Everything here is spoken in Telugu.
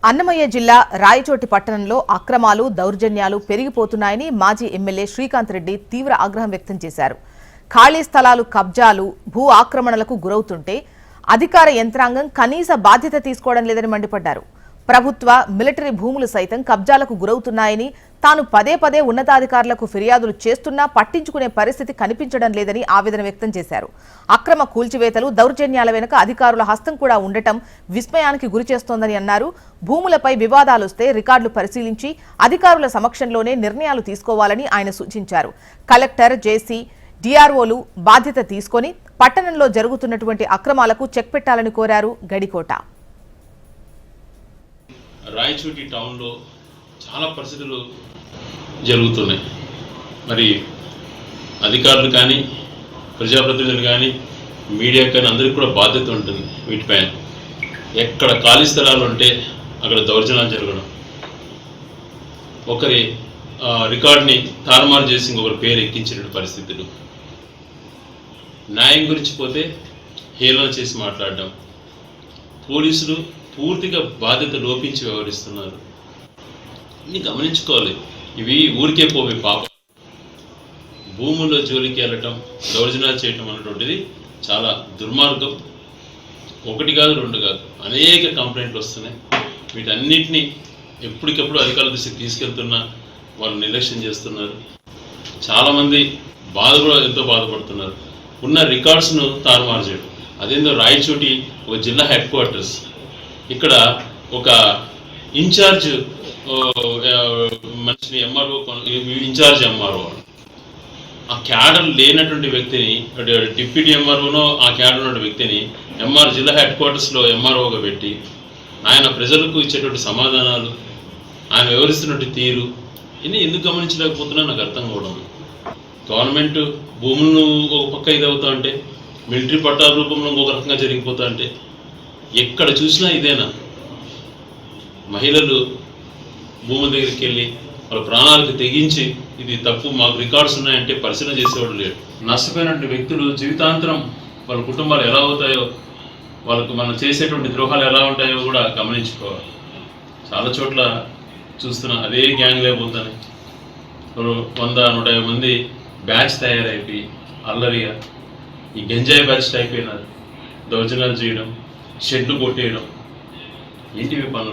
అన్నమయ్య జిల్లా రాయచోటి పట్టణంలో అక్రమాలు దౌర్జన్యాలు పెరిగిపోతున్నాయని మాజీ ఎమ్మెల్యే శ్రీకాంత్ రెడ్డి తీవ్ర ఆగ్రహం వ్యక్తం చేశారు. ఖాళీ స్థలాలు కబ్జాలు భూ ఆక్రమణలకు గురవుతుంటే అధికార యంత్రాంగం కనీస బాధ్యత తీసుకోవడం లేదని మండిపడ్డారు. ప్రభుత్వ మిలిటరీ భూములు సైతం కబ్జాలకు గురవుతున్నాయని తాను పదే పదే ఉన్నతాధికారులకు ఫిర్యాదులు చేస్తున్నా పట్టించుకునే పరిస్థితి కనిపించడం లేదని ఆవేదన వ్యక్తం చేశారు. అక్రమ కూల్చివేతలు దౌర్జన్యాల వెనుక అధికారుల హస్తం కూడా ఉండటం విస్మయానికి గురిచేస్తోందని అన్నారు. భూములపై వివాదాలొస్తే రికార్డులు పరిశీలించి అధికారుల సమక్షంలోనే నిర్ణయాలు తీసుకోవాలని ఆయన సూచించారు. కలెక్టర్, జేసీ, డిఆర్ఓలు బాధ్యత తీసుకొని పట్టణంలో జరుగుతున్నటువంటి అక్రమాలకు చెక్ పెట్టాలని కోరారు. గడికోట రాయచోటి టౌన్లో చాలా పరిస్థితులు జరుగుతున్నాయి. మరి అధికారులు కానీ ప్రజాప్రతినిధులు కానీ మీడియా కానీ అందరికీ కూడా బాధ్యత ఉంటుంది. వీటిపైన ఎక్కడ ఖాళీ స్థలాలు ఉంటే అక్కడ దౌర్జన్యాలు జరగడం, ఒకరి రికార్డుని తారుమారు చేసి ఇంకొకరి పేరు ఎక్కించిన పరిస్థితులు, న్యాయం గురించి పోతే హేళన చేసి మాట్లాడడం, పోలీసులు పూర్తిగా బాధ్యత లోపించి వ్యవహరిస్తున్నారు. ఇన్ని గమనించుకోవాలి. ఇవి ఊరికే పోవే పాప. భూముల్లో జోలికి వెళ్ళటం, దౌర్జన్యాలు చేయటం అన్నటువంటిది చాలా దుర్మార్గం. ఒకటి కాదు, రెండు కాదు, అనేక కంప్లైంట్లు వస్తున్నాయి. వీటన్నిటినీ ఎప్పటికప్పుడు అధికారుల దృష్టికి తీసుకెళ్తున్నా వాళ్ళు నిర్లక్ష్యం చేస్తున్నారు. చాలామంది కూడా ఎంతో బాధపడుతున్నారు. ఉన్న రికార్డ్స్ను తారుమారు చేయడం. అదేందో రాయచోటి ఒక జిల్లా హెడ్ క్వార్టర్స్, ఇక్కడ ఒక ఇన్ఛార్జ్ మనిషిని ఎంఆర్ఓ, ఇన్ఛార్జ్ ఎంఆర్ఓ, ఆ క్యాడర్ లేనటువంటి వ్యక్తిని, డిప్యూటీ ఎంఆర్ఓనో ఆ క్యాడర్ ఉన్న వ్యక్తిని జిల్లా హెడ్ క్వార్టర్స్లో ఎంఆర్ఓగా పెట్టి ఆయన ప్రజలకు ఇచ్చేటువంటి సమాధానాలు, ఆయన వివరిస్తున్నటువంటి తీరు, ఇన్ని ఎందుకు గమనించలేకపోతున్నా నాకు అర్థం కావడం. గవర్నమెంట్ భూములను ఒక పక్క ఇదవుతా అంటే, మిలిటరీ పట్టాల రూపంలో ఇంకొక రకంగా జరిగిపోతా అంటే, ఎక్కడ చూసినా ఇదేనా? మహిళలు భూముల దగ్గరికి వెళ్ళి వాళ్ళ ప్రాణాలకు తెగించి ఇది తప్పు, మాకు రికార్డ్స్ ఉన్నాయంటే పరిశీలన చేసేవాడు లేడు. నష్టపోయినటువంటి వ్యక్తులు జీవితాంతరం వాళ్ళ కుటుంబాలు ఎలా అవుతాయో, వాళ్ళకు మనం చేసేటువంటి ద్రోహాలు ఎలా ఉంటాయో కూడా గమనించుకోవాలి. చాలా చోట్ల చూస్తున్నా అదే గ్యాంగ్ లేకపోతాయి. 100-150 మంది బ్యాచ్ తయారైపోయి అల్లరిగా ఈ గంజాయి బ్యాచ్ అయిపోయినారు. దౌర్జన్యాలు చేయడం, షెడ్లు కొట్టేయడం, ఏంటివి పనులు.